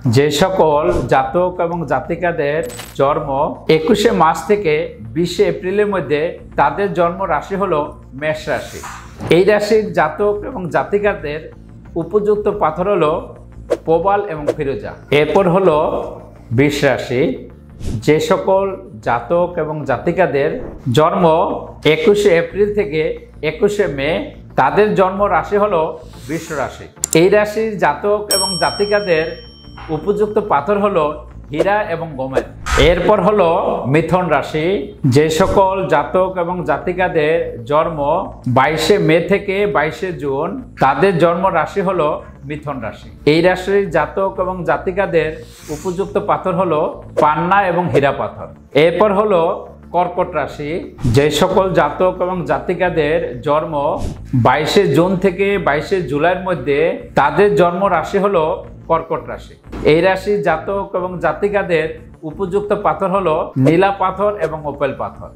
যে সকল জাতক এবং জাতিকাদের জন্ম 21শে মার্চ থেকে 20শে এপ্রিলের মধ্যে তাদের জন্ম রাশি হলো মেষ রাশি। এই রাশির জাতক এবং জাতিকাদের উপযুক্ত পাথর হলো প্রবাল এবং ফিরোজা। এরপর হলো বৃষ রাশি। যে সকল জাতক এবং জাতিকাদের জন্ম 21শে এপ্রিল থেকে 21শে মে তাদের জন্ম রাশি হলো বৃষ রাশি। এই রাশির জাতক এবং জাতিকাদের উপযুক্ত পাথর হলো হীরা এবং গোমেদ। এরপর হলো মিথুন রাশি। যে সকল জাতক এবং জাতিকাদের জন্ম 22শে মে থেকে 22শে জুন তাদের জন্ম রাশি হলো মিথুন রাশি। এই রাশির জাতক এবং জাতিকাদের উপযুক্ত পাথর হলো পান্না এবং হীরা পাথর। এরপর হলো কর্কট রাশি। যে সকল জাতক এবং জাতিকাদের জন্ম 22শে জুন থেকে 22শে জুলাইয়ের মধ্যে তাদের জন্ম রাশি হলো কর্কট রাশি। এই রাশির জাতক এবং জাতিকাদের উপযুক্ত পাথর হলো নীলা পাথর এবং ওপেল পাথর।